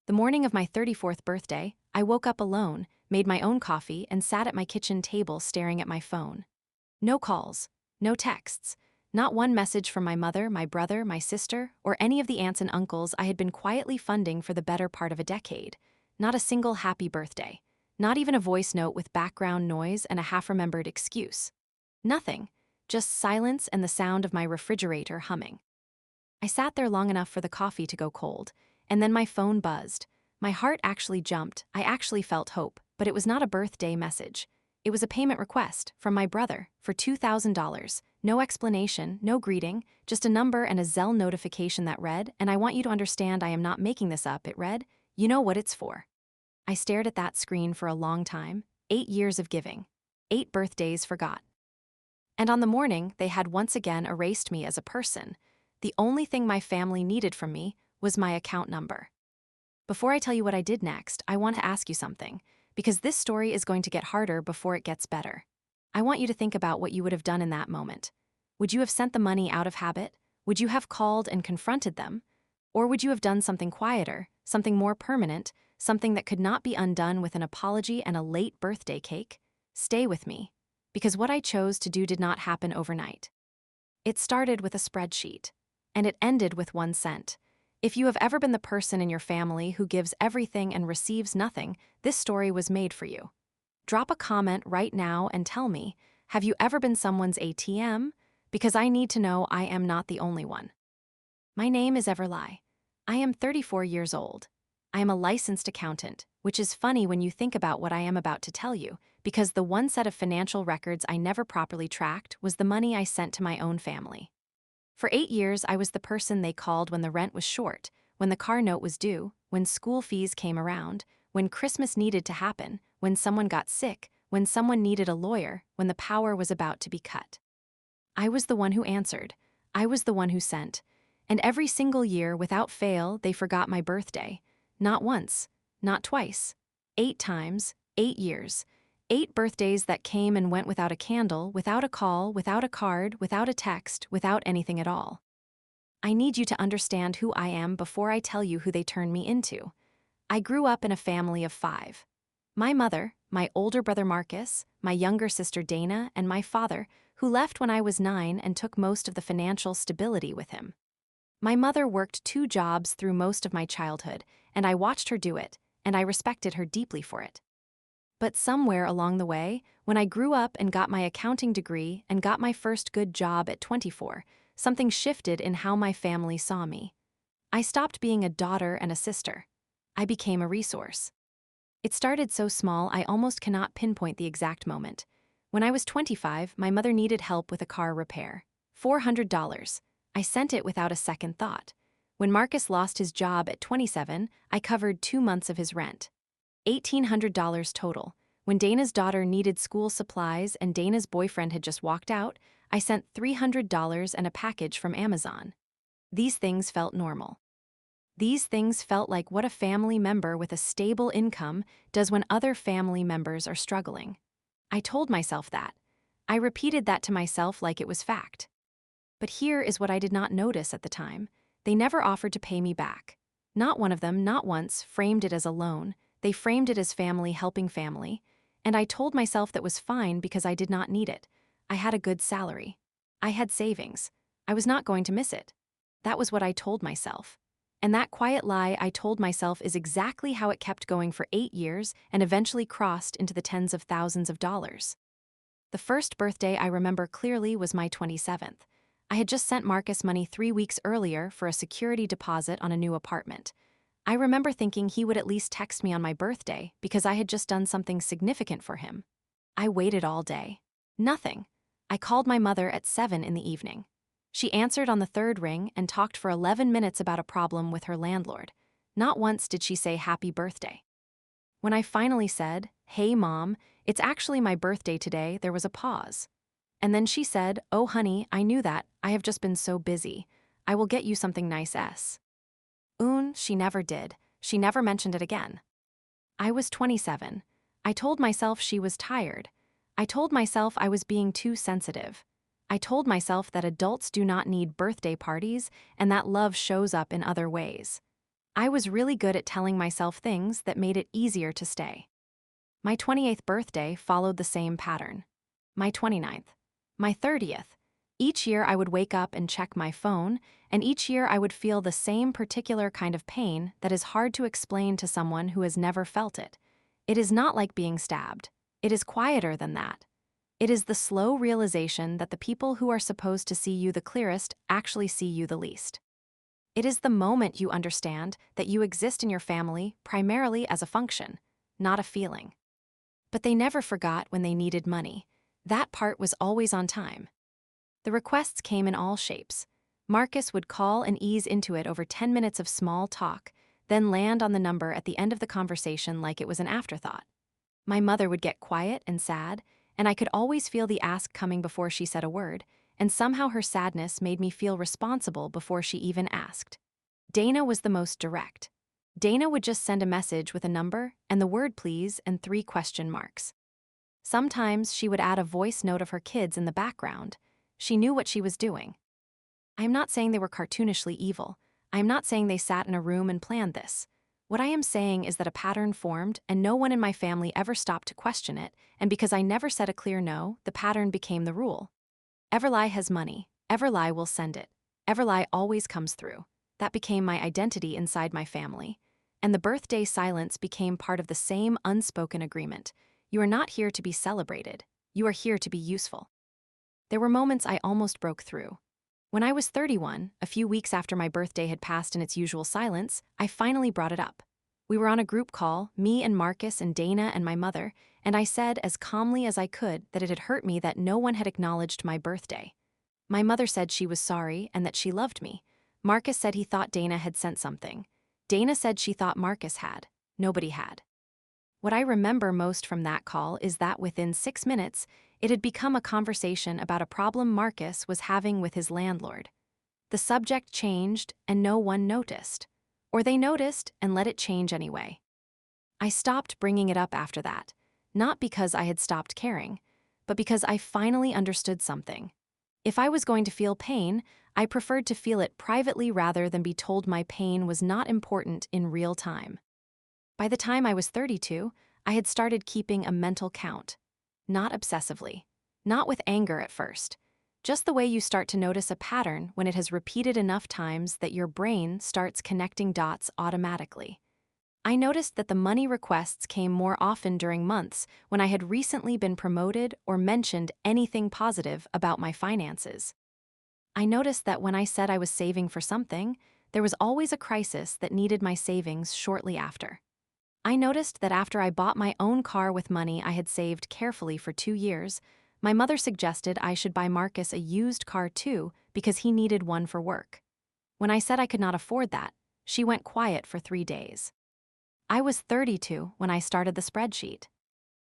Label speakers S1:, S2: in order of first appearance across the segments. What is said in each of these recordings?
S1: The morning of my 34th birthday, I woke up alone, made my own coffee, and sat at my kitchen table staring at my phone. No calls, no texts, not one message from my mother, my brother, my sister, or any of the aunts and uncles I had been quietly funding for the better part of a decade. Not a single happy birthday. Not even a voice note with background noise and a half-remembered excuse. Nothing. Just silence and the sound of my refrigerator humming. I sat there long enough for the coffee to go cold, and then my phone buzzed. My heart actually jumped. I actually felt hope, but it was not a birthday message. It was a payment request from my brother for $2,000. No explanation, no greeting, just a number and a Zelle notification that read, "And I want you to understand I am not making this up," it read. "You know what it's for." I stared at that screen for a long time. 8 years of giving. 8 birthdays forgot. And on the morning, they had once again erased me as a person. The only thing my family needed from me was my account number. Before I tell you what I did next, I want to ask you something, because this story is going to get harder before it gets better. I want you to think about what you would have done in that moment. Would you have sent the money out of habit? Would you have called and confronted them? Or would you have done something quieter, something more permanent, something that could not be undone with an apology and a late birthday cake? Stay with me, because what I chose to do did not happen overnight. It started with a spreadsheet, and it ended with 1 cent. If you have ever been the person in your family who gives everything and receives nothing, this story was made for you. Drop a comment right now and tell me, have you ever been someone's ATM? Because I need to know I am not the only one. My name is Everly. I am 34 years old. I am a licensed accountant, which is funny when you think about what I am about to tell you, because the one set of financial records I never properly tracked was the money I sent to my own family. For 8 years, I was the person they called when the rent was short, when the car note was due, when school fees came around, when Christmas needed to happen, when someone got sick, when someone needed a lawyer, when the power was about to be cut. I was the one who answered. I was the one who sent. And every single year, without fail, they forgot my birthday. Not once, not twice. 8 times, 8 years. 8 birthdays that came and went without a candle, without a call, without a card, without a text, without anything at all. I need you to understand who I am before I tell you who they turned me into. I grew up in a family of 5. My mother, my older brother Marcus, my younger sister Dana, and my father, who left when I was 9 and took most of the financial stability with him. My mother worked 2 jobs through most of my childhood, and I watched her do it, and I respected her deeply for it. But somewhere along the way, when I grew up and got my accounting degree and got my first good job at 24, something shifted in how my family saw me. I stopped being a daughter and a sister. I became a resource. It started so small I almost cannot pinpoint the exact moment. When I was 25, my mother needed help with a car repair. $400. I sent it without a second thought. When Marcus lost his job at 27, I covered 2 months of his rent. $1,800 total. When Dana's daughter needed school supplies and Dana's boyfriend had just walked out, I sent $300 and a package from Amazon. These things felt normal. These things felt like what a family member with a stable income does when other family members are struggling. I told myself that. I repeated that to myself like it was fact. But here is what I did not notice at the time. They never offered to pay me back. Not one of them, not once, framed it as a loan. They framed it as family helping family. And I told myself that was fine because I did not need it. I had a good salary. I had savings. I was not going to miss it. That was what I told myself. And that quiet lie I told myself is exactly how it kept going for 8 years and eventually crossed into the tens of thousands of dollars. The first birthday I remember clearly was my 27th. I had just sent Marcus money 3 weeks earlier for a security deposit on a new apartment. I remember thinking he would at least text me on my birthday because I had just done something significant for him. I waited all day. Nothing. I called my mother at 7 in the evening. She answered on the third ring and talked for 11 minutes about a problem with her landlord. Not once did she say happy birthday. When I finally said, "Hey Mom, it's actually my birthday today," there was a pause. And then she said, "Oh honey, I knew that. I have just been so busy. I will get you something nice." She never did. She never mentioned it again. I was 27. I told myself she was tired. I told myself I was being too sensitive. I told myself that adults do not need birthday parties and that love shows up in other ways. I was really good at telling myself things that made it easier to stay. My 28th birthday followed the same pattern. My 29th. My 30th. Each year I would wake up and check my phone, and each year I would feel the same particular kind of pain that is hard to explain to someone who has never felt it. It is not like being stabbed. It is quieter than that. It is the slow realization that the people who are supposed to see you the clearest actually see you the least. It is the moment you understand that you exist in your family primarily as a function, not a feeling. But they never forgot when they needed money. That part was always on time. The requests came in all shapes. Marcus would call and ease into it over 10 minutes of small talk, then land on the number at the end of the conversation like it was an afterthought. My mother would get quiet and sad, and I could always feel the ask coming before she said a word, and somehow her sadness made me feel responsible before she even asked. Dana was the most direct. Dana would just send a message with a number and the word please and 3 question marks. Sometimes she would add a voice note of her kids in the background. She knew what she was doing. I am not saying they were cartoonishly evil. I am not saying they sat in a room and planned this. What I am saying is that a pattern formed and no one in my family ever stopped to question it, and because I never said a clear no, the pattern became the rule. Everlie has money. Everlie will send it. Everlie always comes through. That became my identity inside my family. And the birthday silence became part of the same unspoken agreement. You are not here to be celebrated. You are here to be useful. There were moments I almost broke through. When I was 31, a few weeks after my birthday had passed in its usual silence, I finally brought it up. We were on a group call, me and Marcus and Dana and my mother, and I said as calmly as I could that it had hurt me that no one had acknowledged my birthday. My mother said she was sorry and that she loved me. Marcus said he thought Dana had sent something. Dana said she thought Marcus had. Nobody had. What I remember most from that call is that within 6 minutes, it had become a conversation about a problem Marcus was having with his landlord. The subject changed and no one noticed. Or they noticed and let it change anyway. I stopped bringing it up after that, not because I had stopped caring, but because I finally understood something. If I was going to feel pain, I preferred to feel it privately rather than be told my pain was not important in real time. By the time I was 32, I had started keeping a mental count. Not obsessively. Not with anger at first. Just the way you start to notice a pattern when it has repeated enough times that your brain starts connecting dots automatically. I noticed that the money requests came more often during months when I had recently been promoted or mentioned anything positive about my finances. I noticed that when I said I was saving for something, there was always a crisis that needed my savings shortly after. I noticed that after I bought my own car with money I had saved carefully for 2 years, my mother suggested I should buy Marcus a used car too because he needed one for work. When I said I could not afford that, she went quiet for 3 days. I was 32 when I started the spreadsheet.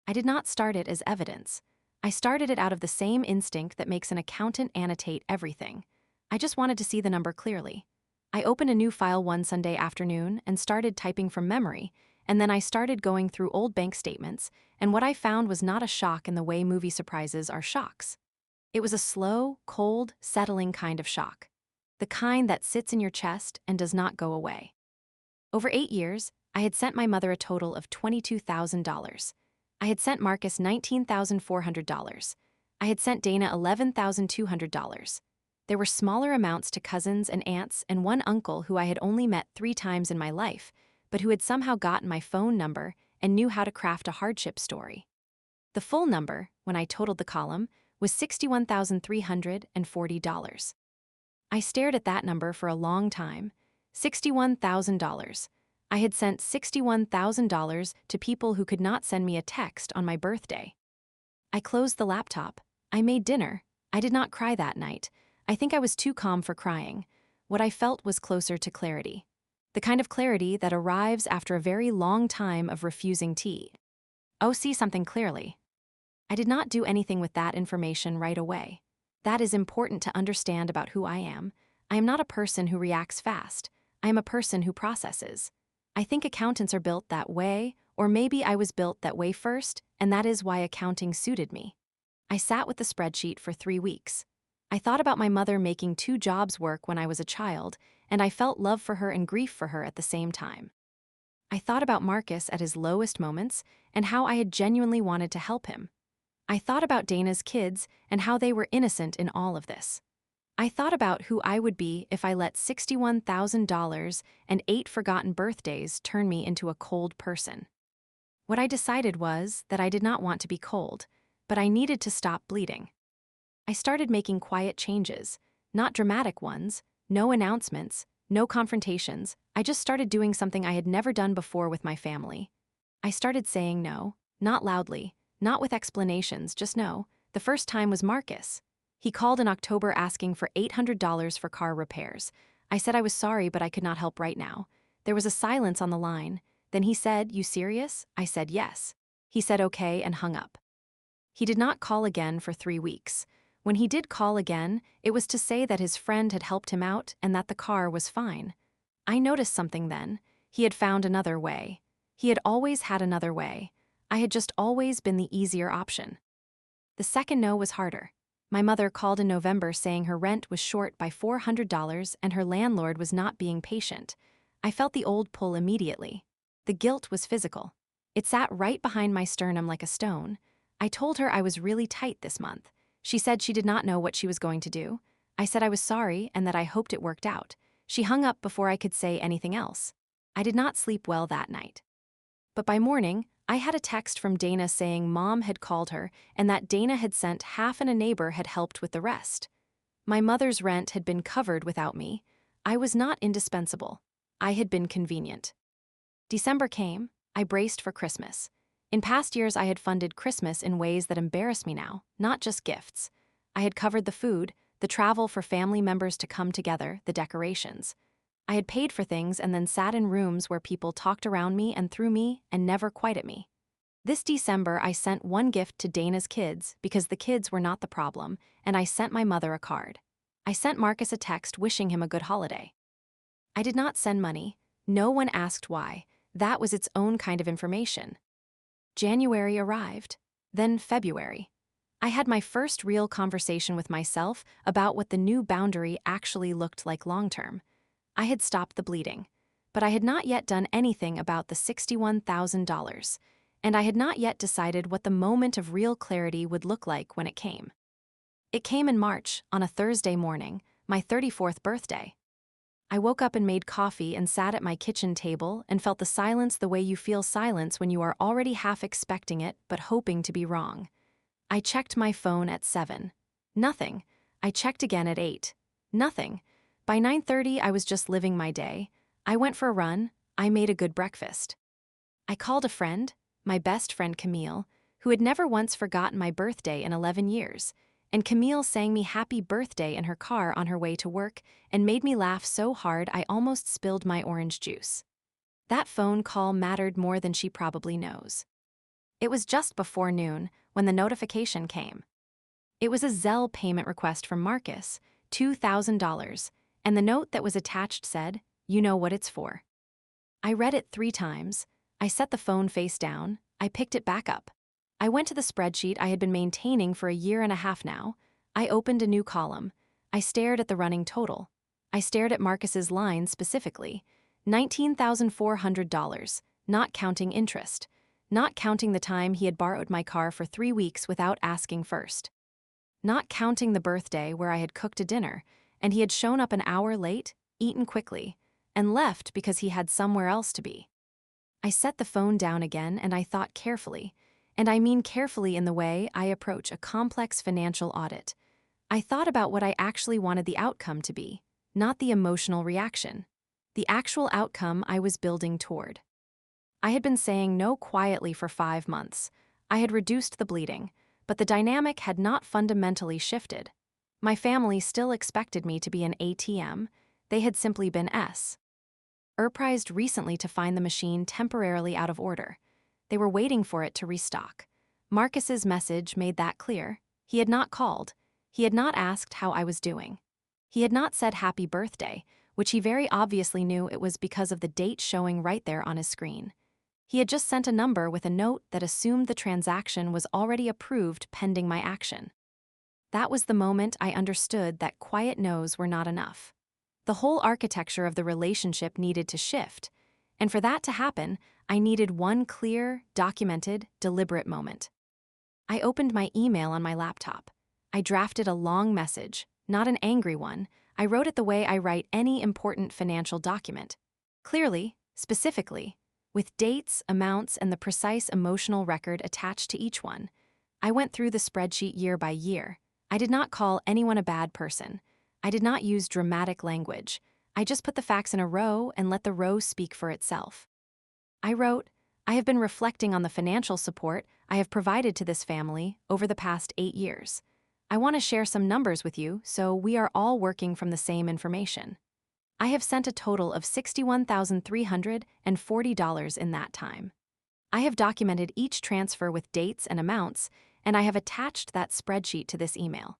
S1: I did not start it as evidence. I started it out of the same instinct that makes an accountant annotate everything. I just wanted to see the number clearly. I opened a new file one Sunday afternoon and started typing from memory, and then I started going through old bank statements, and what I found was not a shock in the way movie surprises are shocks. It was a slow, cold, settling kind of shock. The kind that sits in your chest and does not go away. Over 8 years, I had sent my mother a total of $22,000. I had sent Marcus $19,400. I had sent Dana $11,200. There were smaller amounts to cousins and aunts and one uncle who I had only met 3 times in my life, but who had somehow gotten my phone number and knew how to craft a hardship story. The full number, when I totaled the column, was $61,340. I stared at that number for a long time. $61,000. I had sent $61,000 to people who could not send me a text on my birthday. I closed the laptop. I made dinner. I did not cry that night. I think I was too calm for crying. What I felt was closer to clarity. The kind of clarity that arrives after a very long time of refusing tea. Oh, see something clearly. I did not do anything with that information right away. That is important to understand about who I am. I am not a person who reacts fast. I am a person who processes. I think accountants are built that way, or maybe I was built that way first, and that is why accounting suited me. I sat with the spreadsheet for 3 weeks. I thought about my mother making 2 jobs work when I was a child, and I felt love for her and grief for her at the same time. I thought about Marcus at his lowest moments and how I had genuinely wanted to help him. I thought about Dana's kids and how they were innocent in all of this. I thought about who I would be if I let $61,000 and 8 forgotten birthdays turn me into a cold person. What I decided was that I did not want to be cold, but I needed to stop bleeding. I started making quiet changes, not dramatic ones, no announcements, no confrontations. I just started doing something I had never done before with my family. I started saying no, not loudly, not with explanations, just no. The first time was Marcus. He called in October asking for $800 for car repairs. I said I was sorry, but I could not help right now. There was a silence on the line. Then he said, "You serious?" I said yes. He said okay and hung up. He did not call again for 3 weeks. When he did call again, it was to say that his friend had helped him out and that the car was fine. I noticed something then. He had found another way. He had always had another way. I had just always been the easier option. The second no was harder. My mother called in November saying her rent was short by $400 and her landlord was not being patient. I felt the old pull immediately. The guilt was physical. It sat right behind my sternum like a stone. I told her I was really tight this month. She said she did not know what she was going to do. I said I was sorry and that I hoped it worked out. She hung up before I could say anything else. I did not sleep well that night. But by morning, I had a text from Dana saying Mom had called her and that Dana had sent half and a neighbor had helped with the rest. My mother's rent had been covered without me. I was not indispensable. I had been convenient. December came. I braced for Christmas. In past years, I had funded Christmas in ways that embarrass me now, not just gifts. I had covered the food, the travel for family members to come together, the decorations. I had paid for things and then sat in rooms where people talked around me and through me and never quite at me. This December, I sent one gift to Dana's kids because the kids were not the problem, and I sent my mother a card. I sent Marcus a text wishing him a good holiday. I did not send money. No one asked why. That was its own kind of information. January arrived, then February. I had my first real conversation with myself about what the new boundary actually looked like long-term. I had stopped the bleeding, but I had not yet done anything about the $61,000, and I had not yet decided what the moment of real clarity would look like when it came. It came in March, on a Thursday morning, my 34th birthday. I woke up and made coffee and sat at my kitchen table and felt the silence the way you feel silence when you are already half expecting it but hoping to be wrong. I checked my phone at 7. Nothing. I checked again at 8. Nothing. By 9:30, I was just living my day. I went for a run. I made a good breakfast. I called a friend, my best friend Camille, who had never once forgotten my birthday in 11 years. And Camille sang me happy birthday in her car on her way to work and made me laugh so hard I almost spilled my orange juice. That phone call mattered more than she probably knows. It was just before noon when the notification came. It was a Zelle payment request from Marcus, $2,000, and the note that was attached said, "You know what it's for." I read it 3 times. I set the phone face down. I picked it back up. I went to the spreadsheet I had been maintaining for a year and a half now. I opened a new column. I stared at the running total. I stared at Marcus's line specifically. $19,400, not counting interest. Not counting the time he had borrowed my car for 3 weeks without asking first. Not counting the birthday where I had cooked a dinner, and he had shown up an hour late, eaten quickly, and left because he had somewhere else to be. I set the phone down again and I thought carefully. And I mean carefully in the way I approach a complex financial audit. I thought about what I actually wanted the outcome to be, not the emotional reaction. The actual outcome I was building toward. I had been saying no quietly for 5 months. I had reduced the bleeding, but the dynamic had not fundamentally shifted. My family still expected me to be an ATM. They had simply been S. Urprised recently to find the machine temporarily out of order. They were waiting for it to restock. Marcus's message made that clear. He had not called. He had not asked how I was doing. He had not said happy birthday, which he very obviously knew it was because of the date showing right there on his screen. He had just sent a number with a note that assumed the transaction was already approved pending my action. That was the moment I understood that quiet no's were not enough. The whole architecture of the relationship needed to shift. And for that to happen, I needed one clear, documented, deliberate moment. I opened my email on my laptop. I drafted a long message, not an angry one. I wrote it the way I write any important financial document. Clearly, specifically, with dates, amounts, and the precise emotional record attached to each one. I went through the spreadsheet year by year. I did not call anyone a bad person. I did not use dramatic language. I just put the facts in a row and let the row speak for itself. I wrote, I have been reflecting on the financial support I have provided to this family over the past 8 years. I want to share some numbers with you so we are all working from the same information. I have sent a total of $61,340 in that time. I have documented each transfer with dates and amounts, and I have attached that spreadsheet to this email.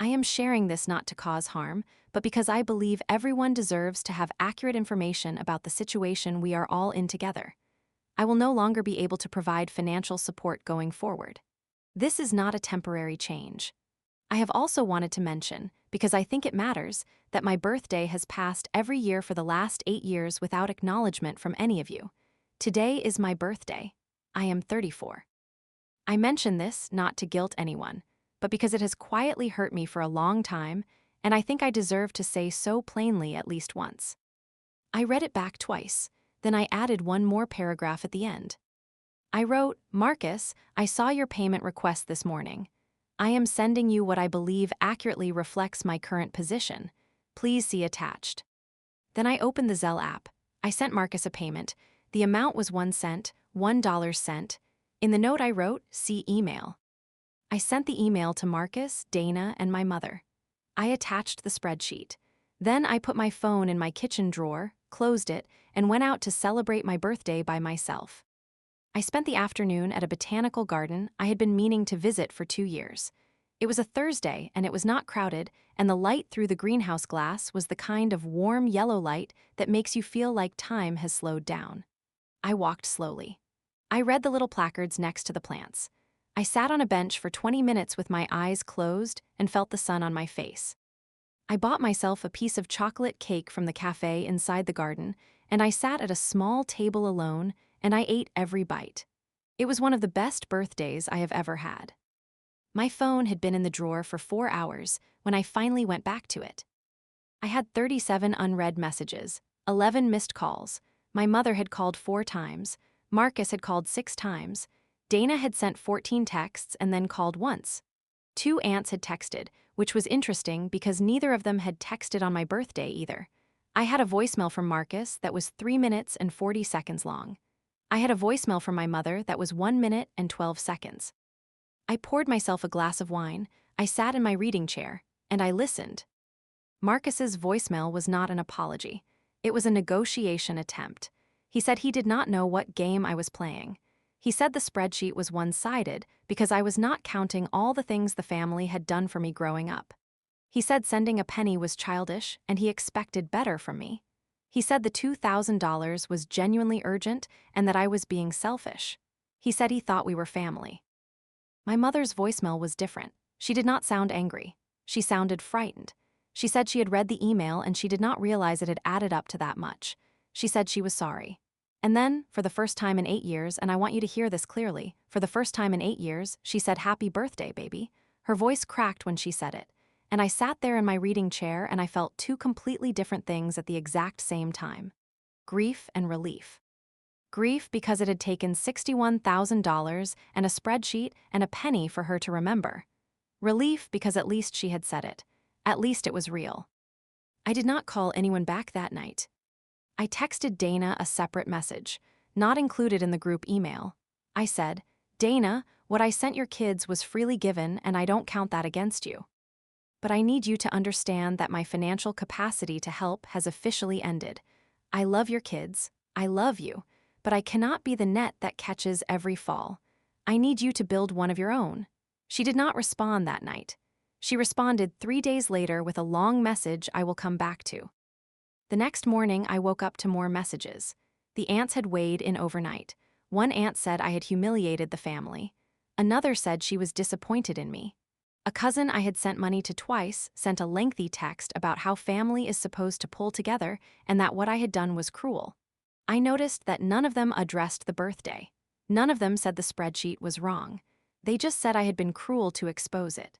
S1: I am sharing this not to cause harm, but because I believe everyone deserves to have accurate information about the situation we are all in together. I will no longer be able to provide financial support going forward. This is not a temporary change. I have also wanted to mention, because I think it matters, that my birthday has passed every year for the last 8 years without acknowledgement from any of you. Today is my birthday. I am 34. I mention this not to guilt anyone, but because it has quietly hurt me for a long time, and I think I deserve to say so plainly at least once. I read it back twice, then I added one more paragraph at the end. I wrote, Marcus, I saw your payment request this morning. I am sending you what I believe accurately reflects my current position. Please see attached. Then I opened the Zelle app. I sent Marcus a payment. The amount was 1 cent, $1 sent. In the note I wrote, see email. I sent the email to Marcus, Dana, and my mother. I attached the spreadsheet. Then I put my phone in my kitchen drawer, closed it, and went out to celebrate my birthday by myself. I spent the afternoon at a botanical garden I had been meaning to visit for 2 years. It was a Thursday, and it was not crowded, and the light through the greenhouse glass was the kind of warm yellow light that makes you feel like time has slowed down. I walked slowly. I read the little placards next to the plants. I sat on a bench for 20 minutes with my eyes closed and felt the sun on my face. I bought myself a piece of chocolate cake from the cafe inside the garden, and I sat at a small table alone, and I ate every bite. It was one of the best birthdays I have ever had. My phone had been in the drawer for 4 hours when I finally went back to it. I had 37 unread messages, 11 missed calls. My mother had called 4 times. Marcus had called 6 times. Dana had sent 14 texts and then called once. 2 aunts had texted, which was interesting because neither of them had texted on my birthday either. I had a voicemail from Marcus that was 3 minutes and 40 seconds long. I had a voicemail from my mother that was 1 minute and 12 seconds. I poured myself a glass of wine, I sat in my reading chair, and I listened. Marcus's voicemail was not an apology. It was a negotiation attempt. He said he did not know what game I was playing. He said the spreadsheet was one-sided because I was not counting all the things the family had done for me growing up. He said sending a penny was childish and he expected better from me. He said the $2,000 was genuinely urgent and that I was being selfish. He said he thought we were family. My mother's voicemail was different. She did not sound angry. She sounded frightened. She said she had read the email and she did not realize it had added up to that much. She said she was sorry. And then, for the first time in 8 years, and I want you to hear this clearly, for the first time in 8 years, she said, "Happy birthday, baby." Her voice cracked when she said it. And I sat there in my reading chair and I felt 2 completely different things at the exact same time. Grief and relief. Grief because it had taken $61,000 and a spreadsheet and a penny for her to remember. Relief because at least she had said it. At least it was real. I did not call anyone back that night. I texted Dana a separate message, not included in the group email. I said, "Dana, what I sent your kids was freely given and I don't count that against you. But I need you to understand that my financial capacity to help has officially ended. I love your kids, I love you, but I cannot be the net that catches every fall. I need you to build one of your own." She did not respond that night. She responded 3 days later with a long message I will come back to. The next morning, I woke up to more messages. The aunts had weighed in overnight. One aunt said I had humiliated the family. Another said she was disappointed in me. A cousin I had sent money to twice sent a lengthy text about how family is supposed to pull together and that what I had done was cruel. I noticed that none of them addressed the birthday. None of them said the spreadsheet was wrong. They just said I had been cruel to expose it.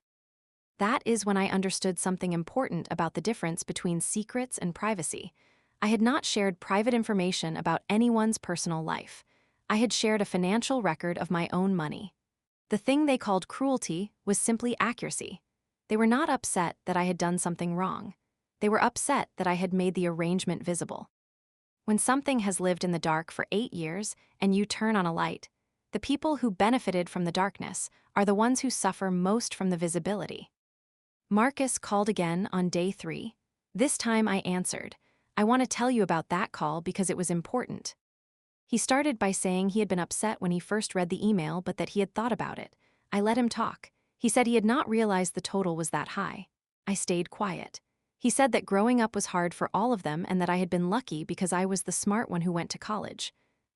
S1: That is when I understood something important about the difference between secrets and privacy. I had not shared private information about anyone's personal life. I had shared a financial record of my own money. The thing they called cruelty was simply accuracy. They were not upset that I had done something wrong. They were upset that I had made the arrangement visible. When something has lived in the dark for 8 years and you turn on a light, the people who benefited from the darkness are the ones who suffer most from the visibility. Marcus called again on day 3. This time I answered. I want to tell you about that call because it was important. He started by saying he had been upset when he first read the email but that he had thought about it. I let him talk. He said he had not realized the total was that high. I stayed quiet. He said that growing up was hard for all of them and that I had been lucky because I was the smart one who went to college.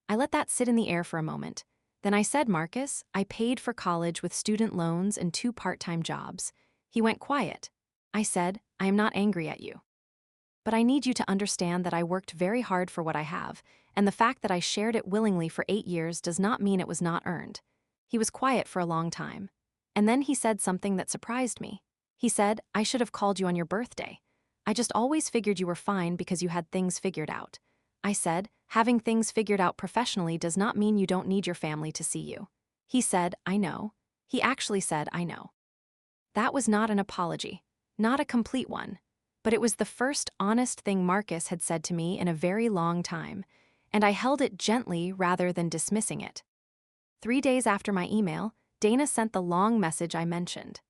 S1: I let that sit in the air for a moment. Then I said, Marcus, I paid for college with student loans and 2 part-time jobs. He went quiet. I said, I am not angry at you. But I need you to understand that I worked very hard for what I have, and the fact that I shared it willingly for 8 years does not mean it was not earned. He was quiet for a long time. And then he said something that surprised me. He said, I should have called you on your birthday. I just always figured you were fine because you had things figured out. I said, having things figured out professionally does not mean you don't need your family to see you. He said, I know. He actually said, I know. That was not an apology, not a complete one. But it was the first honest thing Marcus had said to me in a very long time, and I held it gently rather than dismissing it. 3 days after my email, Dana sent the long message I mentioned.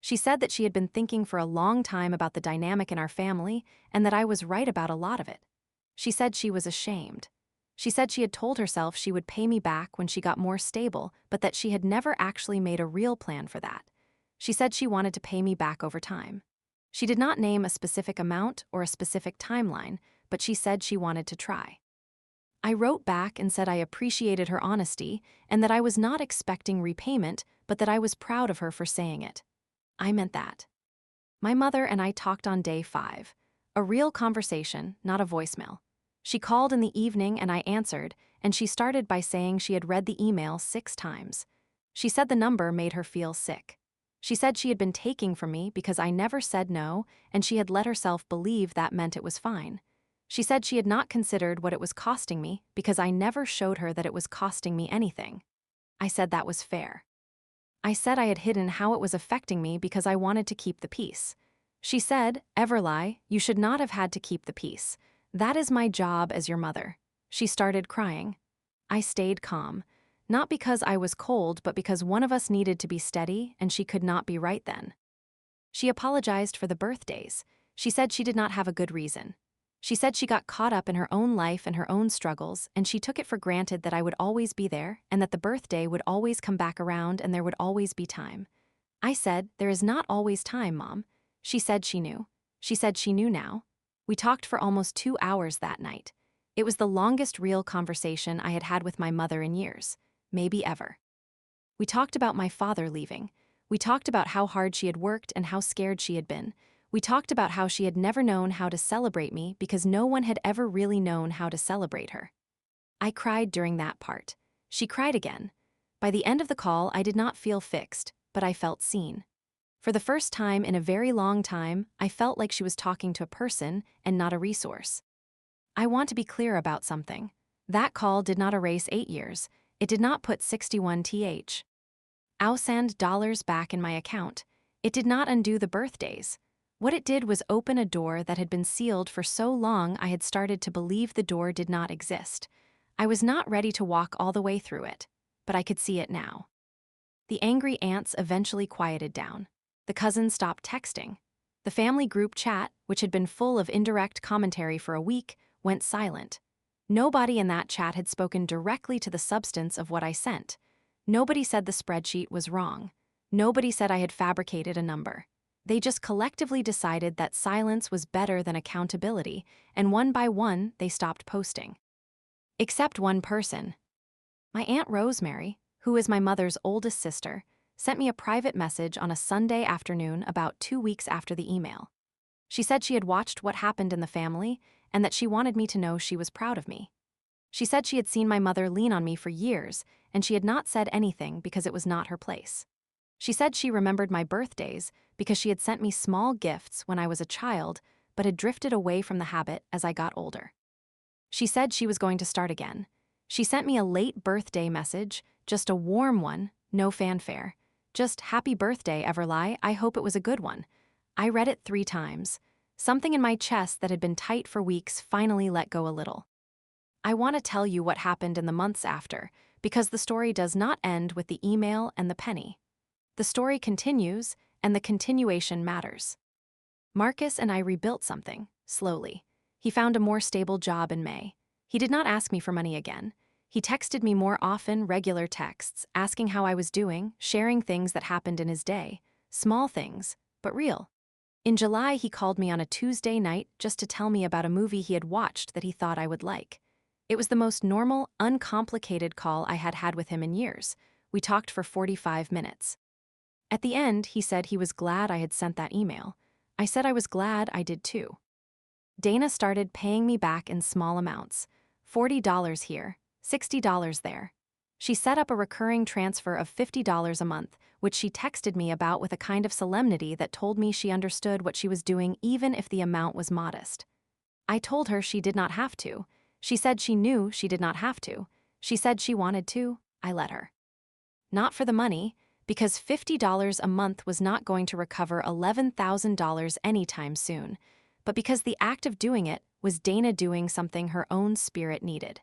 S1: She said that she had been thinking for a long time about the dynamic in our family and that I was right about a lot of it. She said she was ashamed. She said she had told herself she would pay me back when she got more stable, but that she had never actually made a real plan for that. She said she wanted to pay me back over time. She did not name a specific amount or a specific timeline, but she said she wanted to try. I wrote back and said I appreciated her honesty and that I was not expecting repayment, but that I was proud of her for saying it. I meant that. My mother and I talked on day 5. A real conversation, not a voicemail. She called in the evening and I answered, and she started by saying she had read the email 6 times. She said the number made her feel sick. She said she had been taking from me because I never said no, and she had let herself believe that meant it was fine. She said she had not considered what it was costing me because I never showed her that it was costing me anything. I said that was fair. I said I had hidden how it was affecting me because I wanted to keep the peace. She said, Everly, you should not have had to keep the peace. That is my job as your mother. She started crying. I stayed calm. Not because I was cold, but because one of us needed to be steady and she could not be right then. She apologized for the birthdays. She said she did not have a good reason. She said she got caught up in her own life and her own struggles, and she took it for granted that I would always be there and that the birthday would always come back around and there would always be time. I said, there is not always time, Mom. She said she knew. She said she knew now. We talked for almost 2 hours that night. It was the longest real conversation I had had with my mother in years. Maybe ever. We talked about my father leaving. We talked about how hard she had worked and how scared she had been. We talked about how she had never known how to celebrate me because no one had ever really known how to celebrate her. I cried during that part. She cried again. By the end of the call, I did not feel fixed, but I felt seen. For the first time in a very long time, I felt like she was talking to a person and not a resource. I want to be clear about something. That call did not erase 8 years. It did not put 61,000 dollars back in my account. It did not undo the birthdays. What it did was open a door that had been sealed for so long I had started to believe the door did not exist. I was not ready to walk all the way through it, but I could see it now. The angry aunts eventually quieted down. The cousins stopped texting. The family group chat, which had been full of indirect commentary for a week, went silent. Nobody in that chat had spoken directly to the substance of what I sent. Nobody said the spreadsheet was wrong. Nobody said I had fabricated a number. They just collectively decided that silence was better than accountability, and one by one, they stopped posting. Except one person. My Aunt Rosemary, who is my mother's oldest sister, sent me a private message on a Sunday afternoon about 2 weeks after the email. She said she had watched what happened in the family and that she wanted me to know she was proud of me. She said she had seen my mother lean on me for years, and she had not said anything because it was not her place. She said she remembered my birthdays because she had sent me small gifts when I was a child, but had drifted away from the habit as I got older. She said she was going to start again. She sent me a late birthday message, just a warm one, no fanfare. Just, "Happy birthday, Everly, I hope it was a good one." I read it 3 times. Something in my chest that had been tight for weeks finally let go a little. I want to tell you what happened in the months after, because the story does not end with the email and the penny. The story continues, and the continuation matters. Marcus and I rebuilt something, slowly. He found a more stable job in May. He did not ask me for money again. He texted me more often, regular texts, asking how I was doing, sharing things that happened in his day. Small things, but real. In July, he called me on a Tuesday night just to tell me about a movie he had watched that he thought I would like. It was the most normal, uncomplicated call I had had with him in years. We talked for 45 minutes. At the end, he said he was glad I had sent that email. I said I was glad I did too. Dana started paying me back in small amounts, $40 here, $60 there. She set up a recurring transfer of $50 a month, which she texted me about with a kind of solemnity that told me she understood what she was doing even if the amount was modest. I told her she did not have to. She said she knew she did not have to. She said she wanted to. I let her. Not for the money, because $50 a month was not going to recover $11,000 anytime soon, but because the act of doing it was Dana doing something her own spirit needed.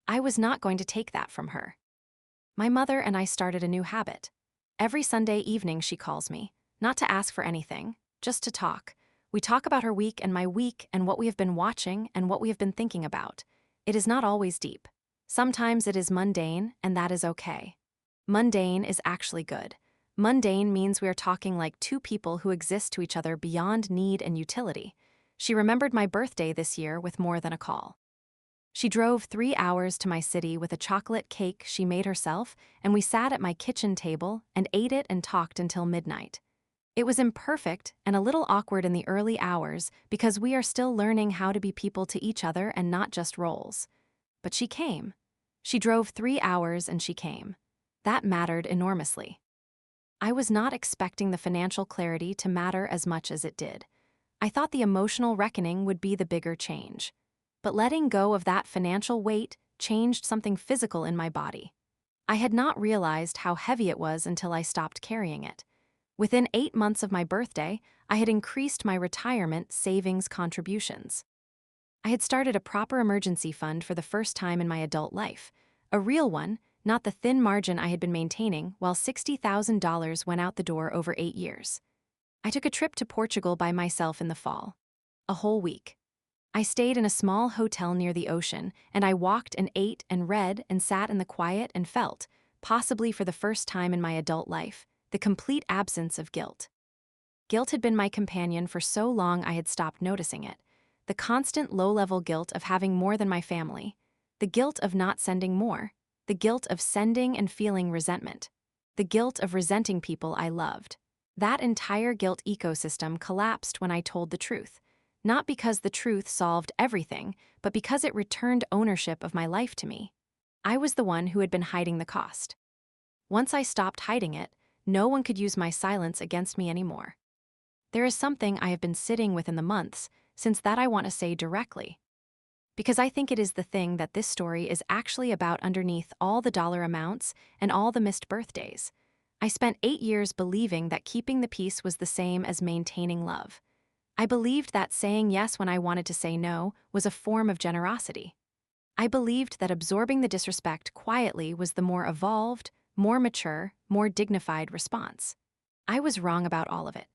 S1: I was not going to take that from her. My mother and I started a new habit. Every Sunday evening she calls me, not to ask for anything, just to talk. We talk about her week and my week and what we have been watching and what we have been thinking about. It is not always deep. Sometimes it is mundane, and that is okay. Mundane is actually good. Mundane means we are talking like two people who exist to each other beyond need and utility. She remembered my birthday this year with more than a call. She drove 3 hours to my city with a chocolate cake she made herself, and we sat at my kitchen table and ate it and talked until midnight. It was imperfect and a little awkward in the early hours because we are still learning how to be people to each other and not just roles. But she came. She drove 3 hours and she came. That mattered enormously. I was not expecting the financial clarity to matter as much as it did. I thought the emotional reckoning would be the bigger change. But letting go of that financial weight changed something physical in my body. I had not realized how heavy it was until I stopped carrying it. Within 8 months of my birthday, I had increased my retirement savings contributions. I had started a proper emergency fund for the first time in my adult life, a real one, not the thin margin I had been maintaining while $60,000 went out the door over 8 years. I took a trip to Portugal by myself in the fall. A whole week. I stayed in a small hotel near the ocean, and I walked and ate and read and sat in the quiet and felt, possibly for the first time in my adult life, the complete absence of guilt. Guilt had been my companion for so long I had stopped noticing it. The constant low-level guilt of having more than my family. The guilt of not sending more. The guilt of sending and feeling resentment. The guilt of resenting people I loved. That entire guilt ecosystem collapsed when I told the truth. Not because the truth solved everything, but because it returned ownership of my life to me. I was the one who had been hiding the cost. Once I stopped hiding it, no one could use my silence against me anymore. There is something I have been sitting with in the months since that I want to say directly. Because I think it is the thing that this story is actually about underneath all the dollar amounts and all the missed birthdays. I spent 8 years believing that keeping the peace was the same as maintaining love. I believed that saying yes when I wanted to say no was a form of generosity. I believed that absorbing the disrespect quietly was the more evolved, more mature, more dignified response. I was wrong about all of it.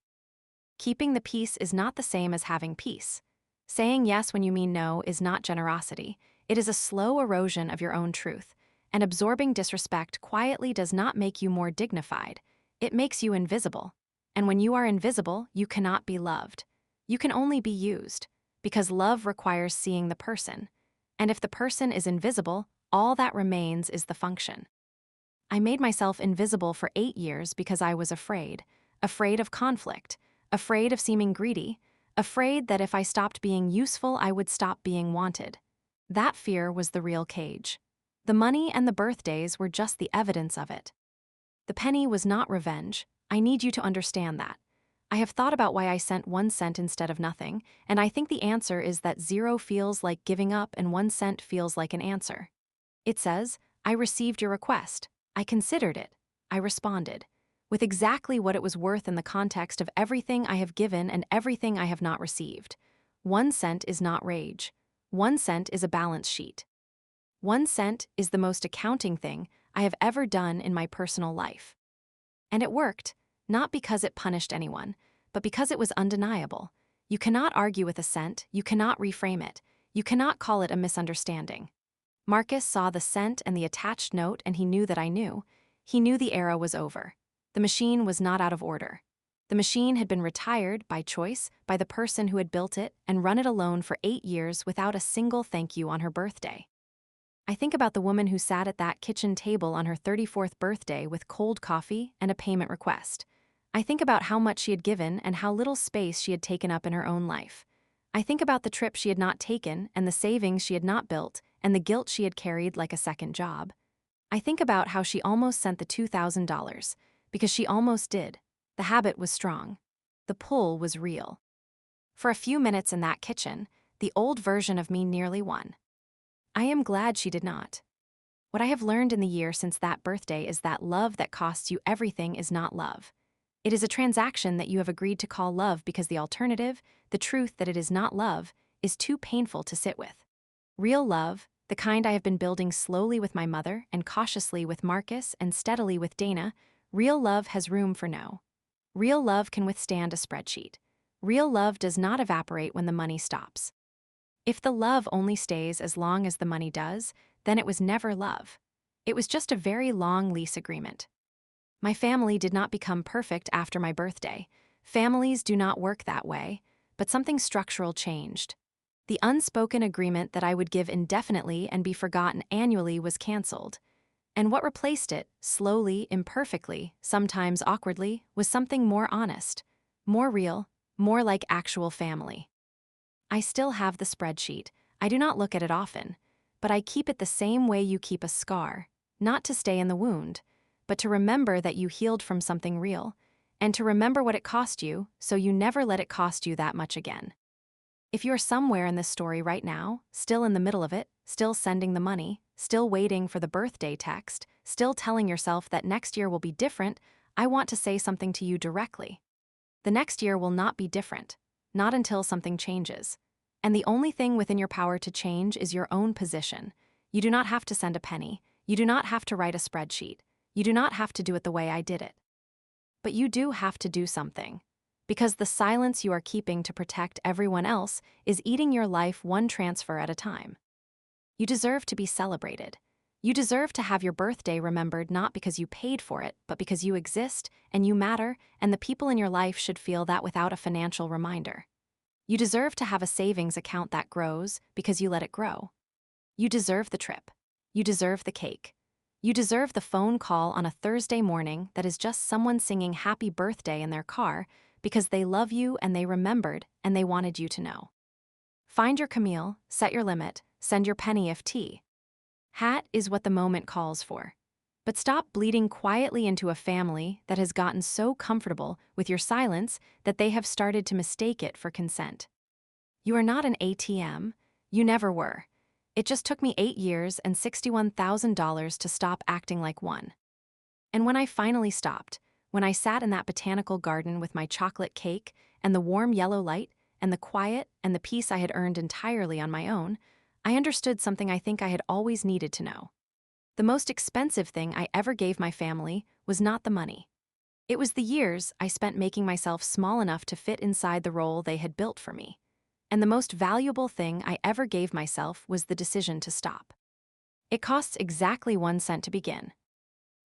S1: Keeping the peace is not the same as having peace. Saying yes when you mean no is not generosity. It is a slow erosion of your own truth, and absorbing disrespect quietly does not make you more dignified. It makes you invisible. And when you are invisible, you cannot be loved. You can only be used, because love requires seeing the person. And if the person is invisible, all that remains is the function. I made myself invisible for 8 years because I was afraid. Afraid of conflict. Afraid of seeming greedy. Afraid that if I stopped being useful, I would stop being wanted. That fear was the real cage. The money and the birthdays were just the evidence of it. The penny was not revenge. I need you to understand that. I have thought about why I sent 1 cent instead of nothing, and I think the answer is that 0 feels like giving up and 1 cent feels like an answer. It says, I received your request. I considered it. I responded. With exactly what it was worth in the context of everything I have given and everything I have not received. 1 cent is not rage. 1 cent is a balance sheet. 1 cent is the most accounting thing I have ever done in my personal life. And it worked, not because it punished anyone, but because it was undeniable. You cannot argue with a cent, you cannot reframe it, you cannot call it a misunderstanding. Marcus saw the cent and the attached note, and he knew that I knew. He knew the era was over. The machine was not out of order. The machine had been retired, by choice, by the person who had built it and run it alone for 8 years without a single thank you on her birthday. I think about the woman who sat at that kitchen table on her 34th birthday with cold coffee and a payment request. I think about how much she had given and how little space she had taken up in her own life. I think about the trip she had not taken and the savings she had not built and the guilt she had carried like a second job. I think about how she almost sent the $2,000, because she almost did. The habit was strong. The pull was real. For a few minutes in that kitchen, the old version of me nearly won. I am glad she did not. What I have learned in the year since that birthday is that love that costs you everything is not love. It is a transaction that you have agreed to call love because the alternative, the truth that it is not love, is too painful to sit with. Real love, the kind I have been building slowly with my mother and cautiously with Marcus and steadily with Dana, real love has room for no. Real love can withstand a spreadsheet. Real love does not evaporate when the money stops. If the love only stays as long as the money does, then it was never love. It was just a very long lease agreement. My family did not become perfect after my birthday. Families do not work that way, but something structural changed. The unspoken agreement that I would give indefinitely and be forgotten annually was canceled. And what replaced it, slowly, imperfectly, sometimes awkwardly, was something more honest, more real, more like actual family. I still have the spreadsheet. I do not look at it often, but I keep it the same way you keep a scar, not to stay in the wound, but to remember that you healed from something real, and to remember what it cost you so you never let it cost you that much again. If you're somewhere in this story right now, still in the middle of it, still sending the money, still waiting for the birthday text, still telling yourself that next year will be different, I want to say something to you directly. The next year will not be different, not until something changes. And the only thing within your power to change is your own position. You do not have to send a penny. You do not have to write a spreadsheet. You do not have to do it the way I did it. But you do have to do something. Because the silence you are keeping to protect everyone else is eating your life one transfer at a time. You deserve to be celebrated. You deserve to have your birthday remembered not because you paid for it, but because you exist and you matter, and the people in your life should feel that without a financial reminder. You deserve to have a savings account that grows because you let it grow. You deserve the trip. You deserve the cake. You deserve the phone call on a Thursday morning that is just someone singing happy birthday in their car because they love you and they remembered and they wanted you to know. Find your Camille, set your limit, send your penny if tea. Hat is what the moment calls for. But stop bleeding quietly into a family that has gotten so comfortable with your silence that they have started to mistake it for consent. You are not an ATM. You never were. It just took me 8 years and $61,000 to stop acting like one. And when I finally stopped, when I sat in that botanical garden with my chocolate cake and the warm yellow light and the quiet and the peace I had earned entirely on my own, I understood something I think I had always needed to know. The most expensive thing I ever gave my family was not the money. It was the years I spent making myself small enough to fit inside the role they had built for me. And the most valuable thing I ever gave myself was the decision to stop. It costs exactly 1 cent to begin.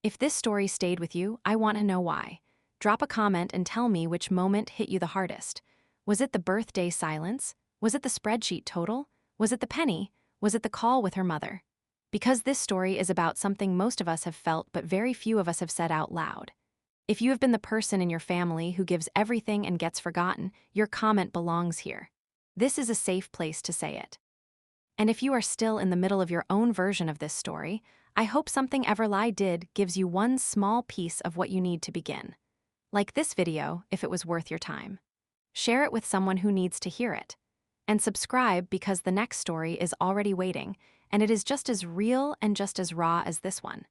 S1: If this story stayed with you, I want to know why. Drop a comment and tell me which moment hit you the hardest. Was it the birthday silence? Was it the spreadsheet total? Was it the penny? Was it the call with her mother? Because this story is about something most of us have felt but very few of us have said out loud. If you have been the person in your family who gives everything and gets forgotten, your comment belongs here. This is a safe place to say it. And if you are still in the middle of your own version of this story, I hope Something Ever Lie Did gives you one small piece of what you need to begin. Like this video if it was worth your time. Share it with someone who needs to hear it. And subscribe because the next story is already waiting, and it is just as real and just as raw as this one.